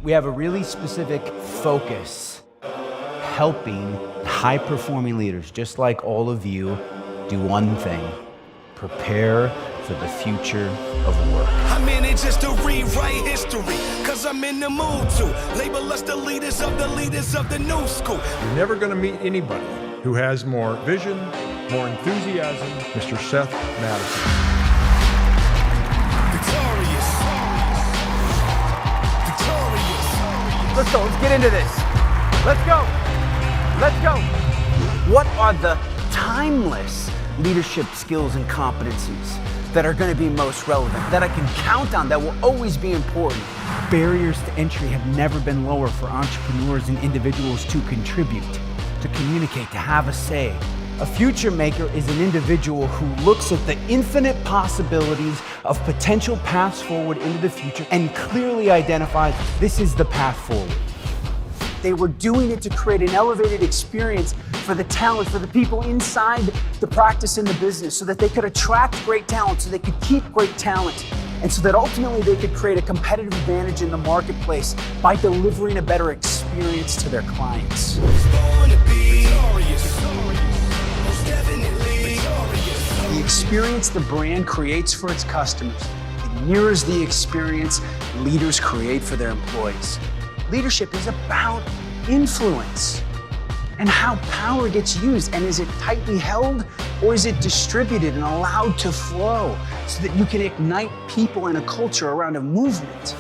We have a really specific focus, helping high-performing leaders, just like all of you, do one thing: prepare for the future of work. I'm in it just to rewrite history, cause I'm in the mood to label us the leaders of the new school. You're never gonna meet anybody who has more vision, more enthusiasm, Mr. Seth Mattison. Victorious. Let's go, let's get into this. Let's go. What are the timeless leadership skills and competencies that are going to be most relevant, that I can count on, that will always be important? Barriers to entry have never been lower for entrepreneurs and individuals to contribute, to communicate, to have a say. A future maker is an individual who looks at the infinite possibilities of potential paths forward into the future and clearly identifies this is the path forward. They were doing it to create an elevated experience for the talent, for the people inside the practice and the business, so that they could attract great talent, so they could keep great talent, and so that ultimately they could create a competitive advantage in the marketplace by delivering a better experience to their clients. The experience the brand creates for its customers, it mirrors the experience leaders create for their employees. Leadership is about influence and how power gets used. And is it tightly held, or is it distributed and allowed to flow so that you can ignite people in a culture around a movement?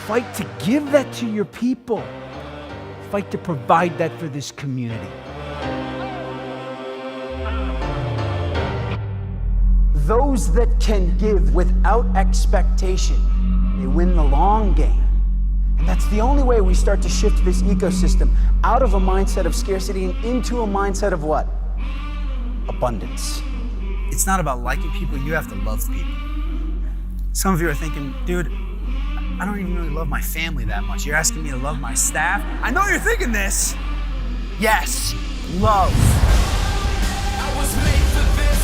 Fight to give that to your people. Fight to provide that for this community. Those that can give without expectation, they win the long game. And that's the only way we start to shift this ecosystem out of a mindset of scarcity and into a mindset of what? Abundance. It's not about liking people, you have to love people. Some of you are thinking, dude, I don't even really love my family that much. You're asking me to love my staff? I know you're thinking this. Yes, love. I was made for this.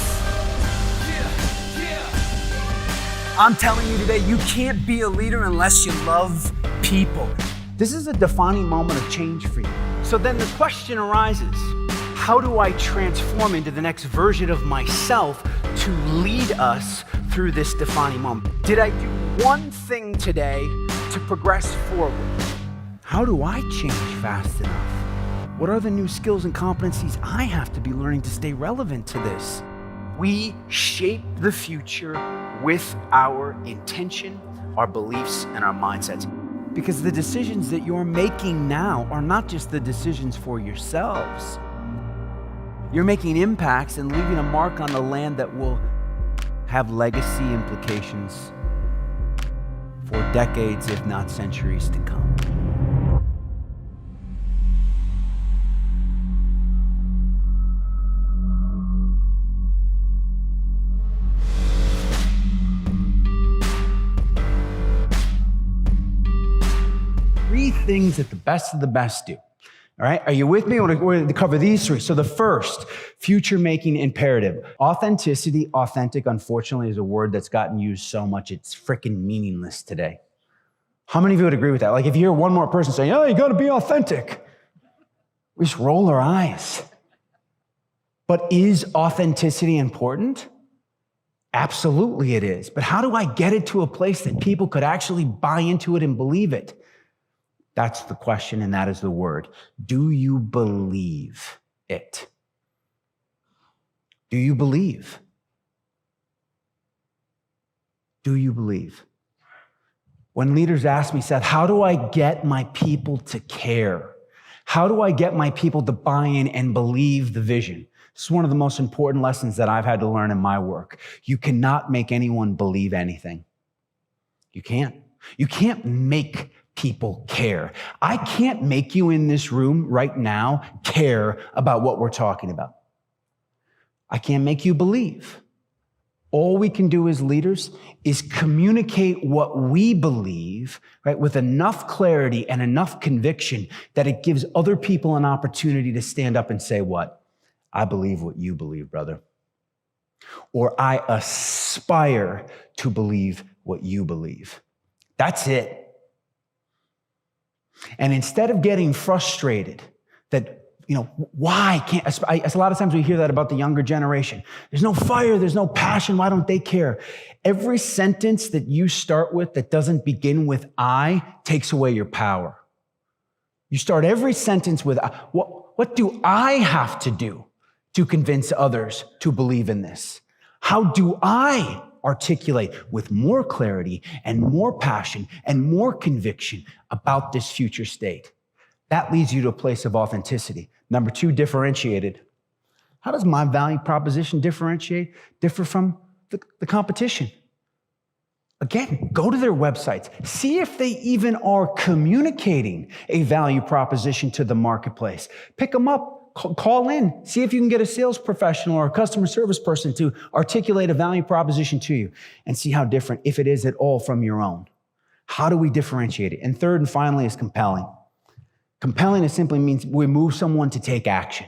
I'm telling you today, you can't be a leader unless you love people. This is a defining moment of change for you. So then the question arises, how do I transform into the next version of myself to lead us through this defining moment? Did I do one thing today to progress forward? How do I change fast enough? What are the new skills and competencies I have to be learning to stay relevant to this? We shape the future with our intention, our beliefs, and our mindsets. Because the decisions that you're making now are not just the decisions for yourselves. You're making impacts and leaving a mark on the land that will have legacy implications for decades, if not centuries to come. Three things that the best of the best do. All right, are you with me? We're going to cover these three. So the first, future-making imperative. Authenticity, authentic, unfortunately, is a word that's gotten used so much, it's freaking meaningless today. How many of you would agree with that? Like if you hear one more person saying, oh, you got to be authentic, we just roll our eyes. But is authenticity important? Absolutely it is. But how do I get it to a place that people could actually buy into it and believe it? That's the question, and that is the word. Do you believe it? Do you believe? Do you believe? When leaders ask me, Seth, how do I get my people to care? How do I get my people to buy in and believe the vision? This is one of the most important lessons that I've had to learn in my work. You cannot make anyone believe anything. You can't. You can't make people care. I can't make you in this room right now care about what we're talking about. I can't make you believe. All we can do as leaders is communicate what we believe, right, with enough clarity and enough conviction that it gives other people an opportunity to stand up and say, what? I believe what you believe, brother. Or I aspire to believe what you believe. That's it. And instead of getting frustrated that, why can't, a lot of times we hear that about the younger generation. There's no fire, there's no passion, why don't they care? Every sentence that you start with that doesn't begin with I takes away your power. You start every sentence with, what do I have to do to convince others to believe in this? How do I articulate with more clarity and more passion and more conviction about this future state? That leads you to a place of authenticity. Number 2, differentiated. How does my value proposition differ from the competition? Again, go to their websites. See if they even are communicating a value proposition to the marketplace. Pick them up, call in, see if you can get a sales professional or a customer service person to articulate a value proposition to you and see how different, if it is at all, from your own. How do we differentiate it? And third and finally is compelling. Compelling, it simply means we move someone to take action.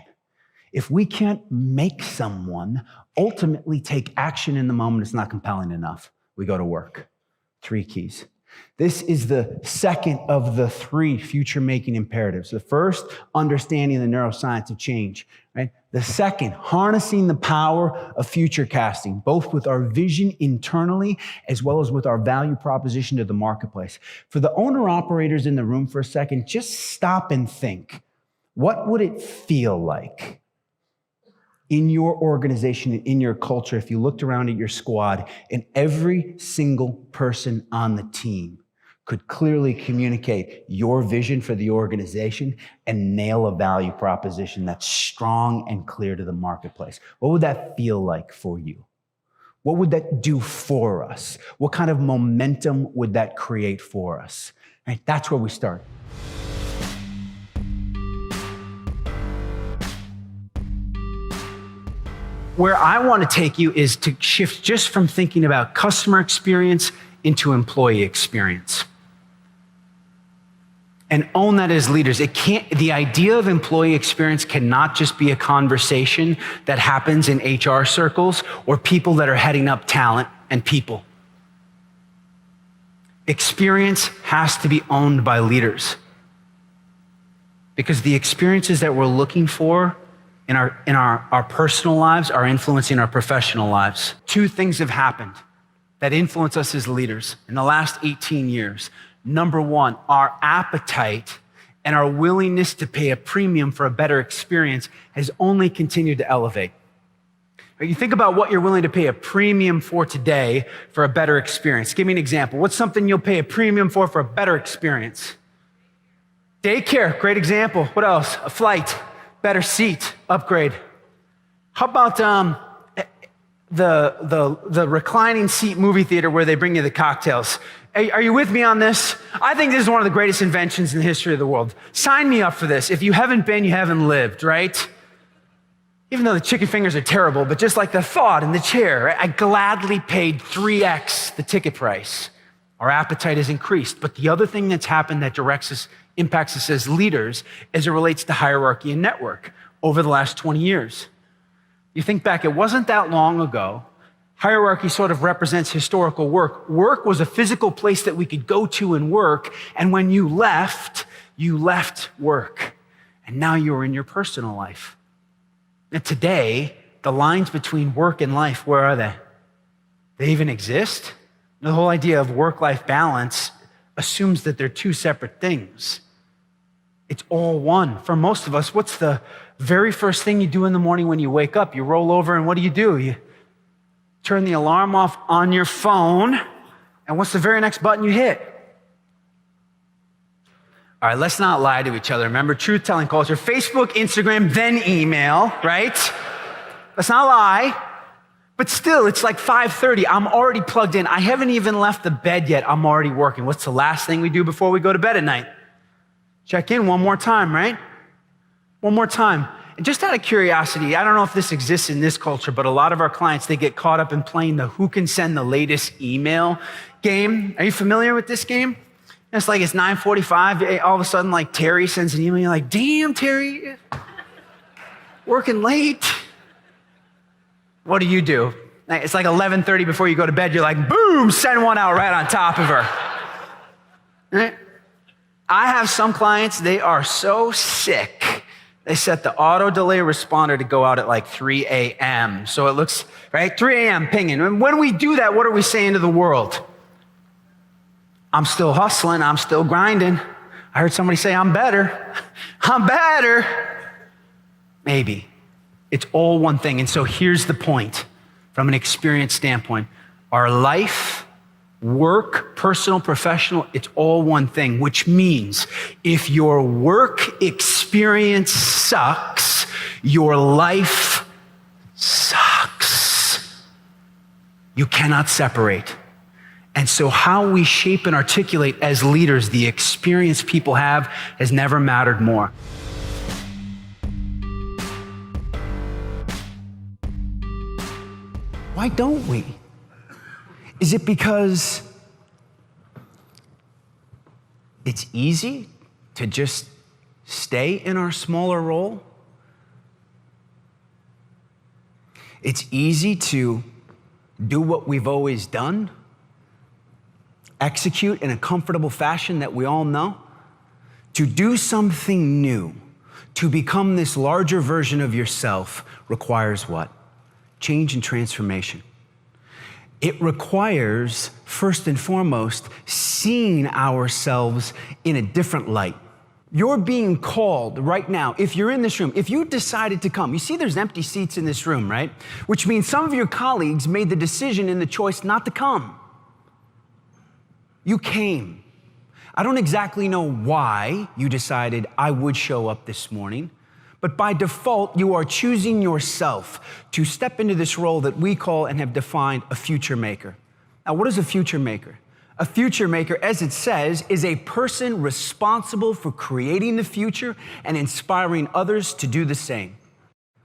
If we can't make someone ultimately take action in the moment, it's not compelling enough. We go to work. 3 keys. This is the second of the 3 future-making imperatives. The first, understanding the neuroscience of change, right? The second, harnessing the power of future casting, both with our vision internally as well as with our value proposition to the marketplace. For the owner-operators in the room for a second, just stop and think. What would it feel like in your organization, in your culture, if you looked around at your squad and every single person on the team could clearly communicate your vision for the organization and nail a value proposition that's strong and clear to the marketplace? What would that feel like for you? What would that do for us? What kind of momentum would that create for us? Right? That's where we start. Where I want to take you is to shift just from thinking about customer experience into employee experience. And own that as leaders. The idea of employee experience cannot just be a conversation that happens in HR circles or people that are heading up talent and people. Experience has to be owned by leaders. Because the experiences that we're looking for in our personal lives are influencing our professional lives. 2 things have happened that influence us as leaders in the last 18 years. Number 1, our appetite and our willingness to pay a premium for a better experience has only continued to elevate. You think about what you're willing to pay a premium for today for a better experience. Give me an example. What's something you'll pay a premium for a better experience? Daycare, great example. What else? A flight. Better seat, upgrade. How about the reclining seat movie theater where they bring you the cocktails? Are you with me on this? I think this is one of the greatest inventions in the history of the world. Sign me up for this. If you haven't been, you haven't lived, right? Even though the chicken fingers are terrible, but just like the thought in the chair, right? I gladly paid 3x the ticket price. Our appetite has increased. But the other thing that's happened that impacts us as leaders as it relates to hierarchy and network over the last 20 years. You think back, it wasn't that long ago. Hierarchy sort of represents historical work. Work was a physical place that we could go to and work. And when you left work. And now you're in your personal life. And today, the lines between work and life, where are they? They even exist? The whole idea of work-life balance assumes that they're 2 separate things. It's all one. For most of us, what's the very first thing you do in the morning when you wake up? You roll over and what do? You turn the alarm off on your phone, and what's the very next button you hit? All right, let's not lie to each other. Remember, truth-telling culture. Facebook, Instagram, then email, right? Let's not lie. But still, it's like 5:30. I'm already plugged in. I haven't even left the bed yet. I'm already working. What's the last thing we do before we go to bed at night? Check in one more time, right? One more time. And just out of curiosity, I don't know if this exists in this culture, but a lot of our clients, they get caught up in playing the who can send the latest email game. Are you familiar with this game? It's like it's 9:45. All of a sudden, like Terry sends an email. You're like, damn, Terry, working late. What do? It's like 11:30 before you go to bed. You're like, boom, send one out right on top of her. Right? I have some clients, they are so sick. They set the auto delay responder to go out at like 3 a.m. So it looks, right, 3 a.m. pinging. And when we do that, what are we saying to the world? I'm still hustling, I'm still grinding. I heard somebody say, I'm better. I'm better. Maybe. It's all one thing. And so here's the point from an experience standpoint. Our life, work, personal, professional, it's all one thing, which means if your work experience sucks, your life sucks. You cannot separate. And so how we shape and articulate as leaders the experience people have has never mattered more. Why don't we? Is it because it's easy to just stay in our smaller role? It's easy to do what we've always done? Execute in a comfortable fashion that we all know? To do something new, to become this larger version of yourself requires what? Change and transformation. It requires, first and foremost, seeing ourselves in a different light. You're being called right now, if you're in this room, if you decided to come, you see there's empty seats in this room, right? Which means some of your colleagues made the decision and the choice not to come. You came. I don't exactly know why you decided I would show up this morning, but by default, you are choosing yourself to step into this role that we call and have defined a future maker. Now, what is a future maker? A future maker, as it says, is a person responsible for creating the future and inspiring others to do the same.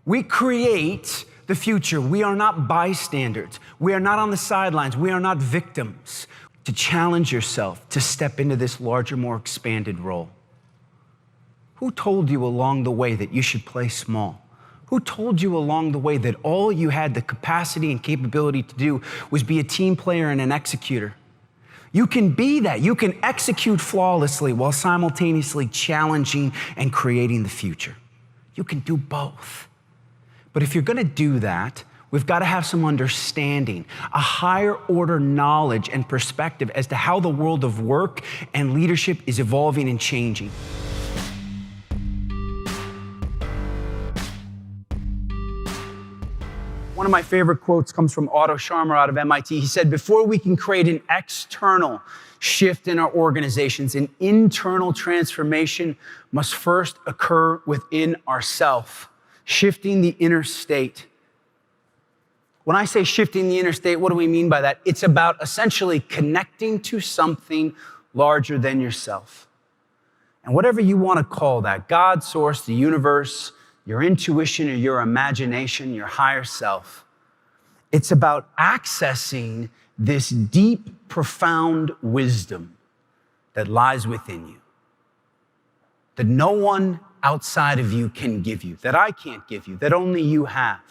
We create the future. We are not bystanders. We are not on the sidelines. We are not victims. To challenge yourself to step into this larger, more expanded role. Who told you along the way that you should play small? Who told you along the way that all you had the capacity and capability to do was be a team player and an executor? You can be that. You can execute flawlessly while simultaneously challenging and creating the future. You can do both. But if you're going to do that, we've got to have some understanding, a higher order knowledge and perspective as to how the world of work and leadership is evolving and changing. One of my favorite quotes comes from Otto Scharmer out of MIT. He said, before we can create an external shift in our organizations, an internal transformation must first occur within ourselves, shifting the inner state. When I say shifting the inner state, what do we mean by that? It's about essentially connecting to something larger than yourself. And whatever you want to call that, God, source, the universe, your intuition or your imagination, your higher self, it's about accessing this deep, profound wisdom that lies within you, that no one outside of you can give you, that I can't give you, that only you have.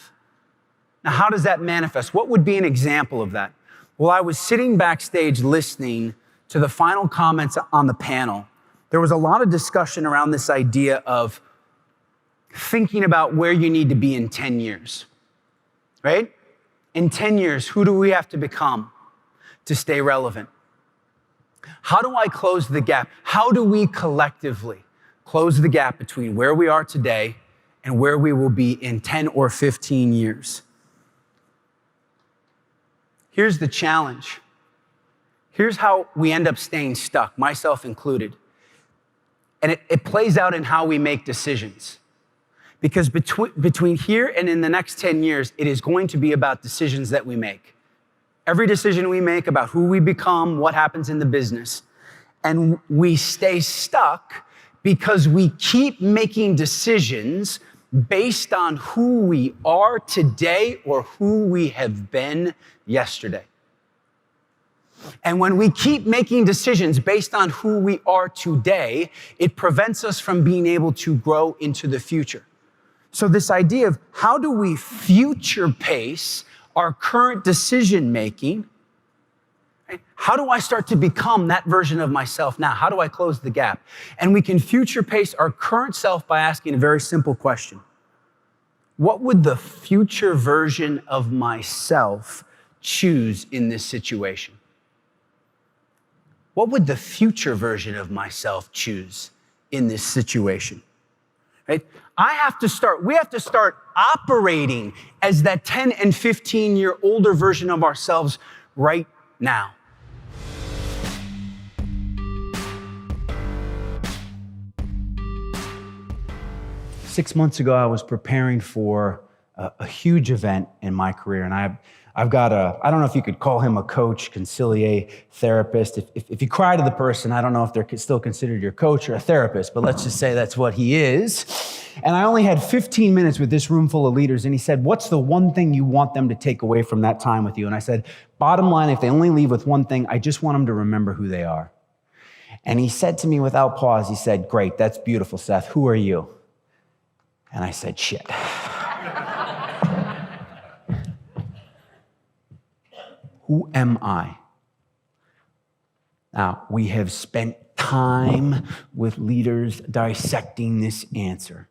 Now, how does that manifest? What would be an example of that? Well, I was sitting backstage listening to the final comments on the panel. There was a lot of discussion around this idea of thinking about where you need to be in 10 years, right? In 10 years, who do we have to become to stay relevant? How do I close the gap? How do we collectively close the gap between where we are today and where we will be in 10 or 15 years? Here's the challenge. Here's how we end up staying stuck, myself included. And it plays out in how we make decisions. Because between here and in the next 10 years, it is going to be about decisions that we make. Every decision we make about who we become, what happens in the business. And we stay stuck because we keep making decisions based on who we are today or who we have been yesterday. And when we keep making decisions based on who we are today, it prevents us from being able to grow into the future. So this idea of how do we future pace our current decision making Right? How do I start to become that version of myself now? How do I close the gap? And we can future pace our current self by asking a very simple question. What would the future version of myself choose in this situation? What would the future version of myself choose in this situation? Right? We have to start operating as that 10 and 15-year older version of ourselves right now. Six months ago, I was preparing for a huge event in my career, and I've got I don't know if you could call him a coach, concilier, therapist. If you cry to the person, I don't know if they're still considered your coach or a therapist, but let's just say that's what he is. And I only had 15 minutes with this room full of leaders, and he said, what's the one thing you want them to take away from that time with you? And I said, bottom line, if they only leave with one thing, I just want them to remember who they are. And he said to me without pause, he said, great, that's beautiful, Seth. Who are you? And I said, shit. Who am I? Now, we have spent time with leaders dissecting this answer.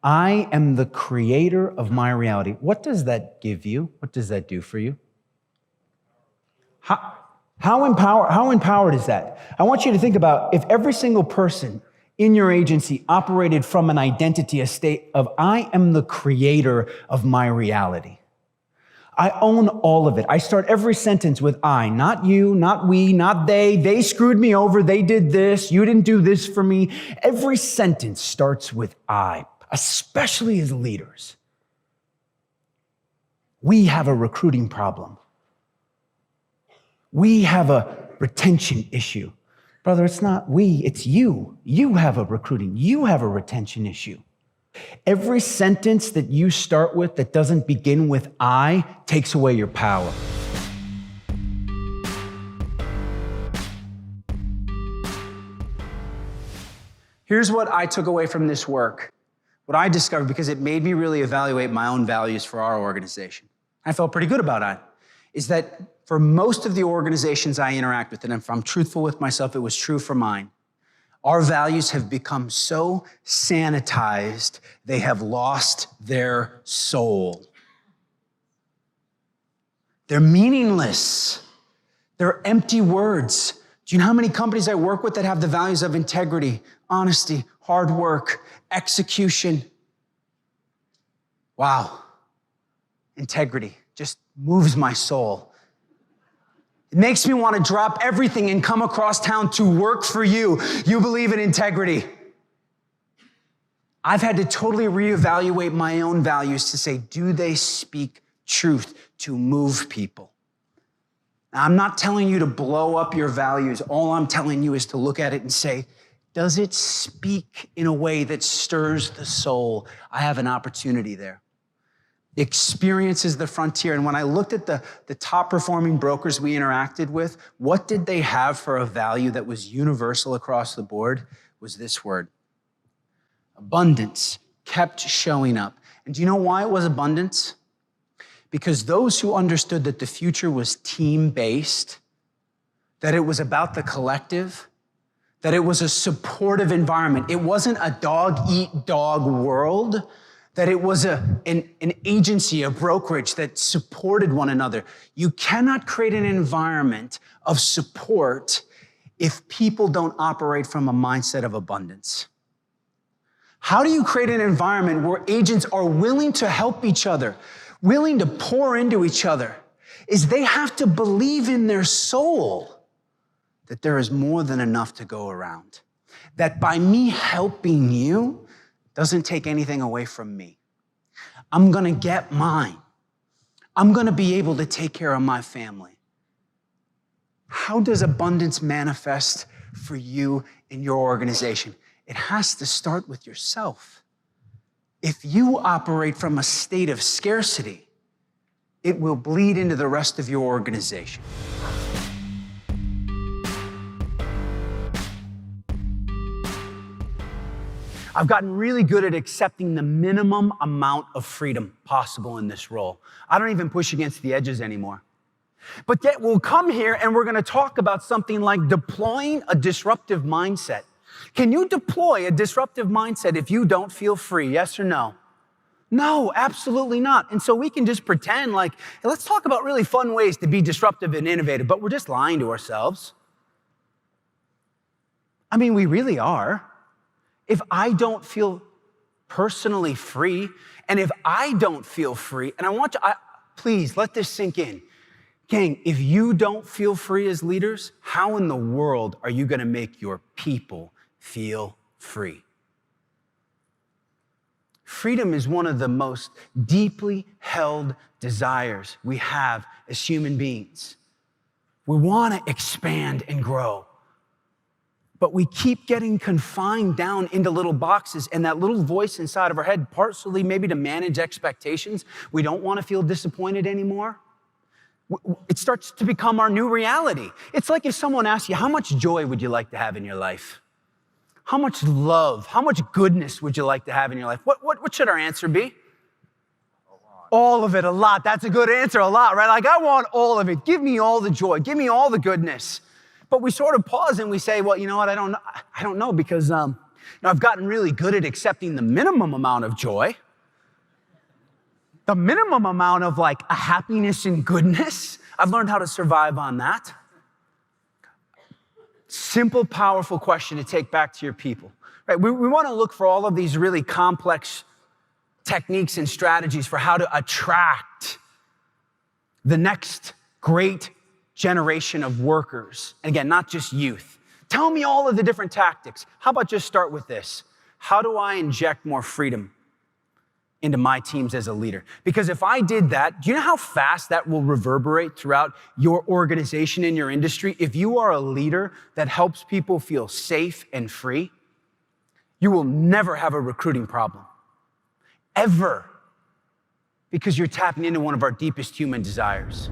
I am the creator of my reality. What does that give you? What does that do for you? How empowered is that? I want you to think about if every single person in your agency operated from an identity, a state of, I am the creator of my reality. I own all of it. I start every sentence with I, not you, not we, not they. They screwed me over. They did this. You didn't do this for me. Every sentence starts with I, especially as leaders. We have a recruiting problem. We have a retention issue. Brother, it's not we, it's you. You have a retention issue. Every sentence that you start with that doesn't begin with I takes away your power. Here's what I took away from this work, what I discovered, because it made me really evaluate my own values for our organization. I felt pretty good about it, is that for most of the organizations I interact with, and if I'm truthful with myself, it was true for mine, our values have become so sanitized, they have lost their soul. They're meaningless. They're empty words. Do you know how many companies I work with that have the values of integrity, honesty, hard work, execution? Wow. Integrity just moves my soul. It makes me want to drop everything and come across town to work for you. You believe in integrity. I've had to totally reevaluate my own values to say, do they speak truth to move people? Now, I'm not telling you to blow up your values. All I'm telling you is to look at it and say, does it speak in a way that stirs the soul? I have an opportunity there. Experience is the frontier. And when I looked at the top performing brokers we interacted with, what did they have for a value that was universal across the board? Was this word. Abundance kept showing up. And do you know why it was abundance? Because those who understood that the future was team-based, that it was about the collective, that it was a supportive environment. It wasn't a dog-eat-dog world, that it was an agency, a brokerage that supported one another. You cannot create an environment of support if people don't operate from a mindset of abundance. How do you create an environment where agents are willing to help each other, willing to pour into each other? Is they have to believe in their soul that there is more than enough to go around. That by me helping you, doesn't take anything away from me. I'm gonna get mine. I'm gonna be able to take care of my family. How does abundance manifest for you in your organization? It has to start with yourself. If you operate from a state of scarcity, it will bleed into the rest of your organization. I've gotten really good at accepting the minimum amount of freedom possible in this role. I don't even push against the edges anymore. But yet we'll come here and we're going to talk about something like deploying a disruptive mindset. Can you deploy a disruptive mindset if you don't feel free? Yes or no? No, absolutely not. And so we can just pretend like, hey, let's talk about really fun ways to be disruptive and innovative, but we're just lying to ourselves. I mean, we really are. If I don't feel personally free, and if I don't feel free, and please let this sink in. Gang, if you don't feel free as leaders, how in the world are you going to make your people feel free? Freedom is one of the most deeply held desires we have as human beings. We want to expand and grow, but we keep getting confined down into little boxes, and that little voice inside of our head, partially maybe to manage expectations. We don't want to feel disappointed anymore. It starts to become our new reality. It's like if someone asks you, how much joy would you like to have in your life? How much love, how much goodness would you like to have in your life? What should our answer be? All of it, a lot. That's a good answer, a lot, right? Like, I want all of it. Give me all the joy. Give me all the goodness. But we sort of pause and we say, well, you know what? I don't know because I've gotten really good at accepting the minimum amount of joy. The minimum amount of like a happiness and goodness. I've learned how to survive on that. Simple, powerful question to take back to your people. Right? We want to look for all of these really complex techniques and strategies for how to attract the next great generation of workers. And again, not just youth. Tell me all of the different tactics. How about just start with this? How do I inject more freedom into my teams as a leader? Because if I did that, do you know how fast that will reverberate throughout your organization and your industry? If you are a leader that helps people feel safe and free, you will never have a recruiting problem. Ever. Because you're tapping into one of our deepest human desires.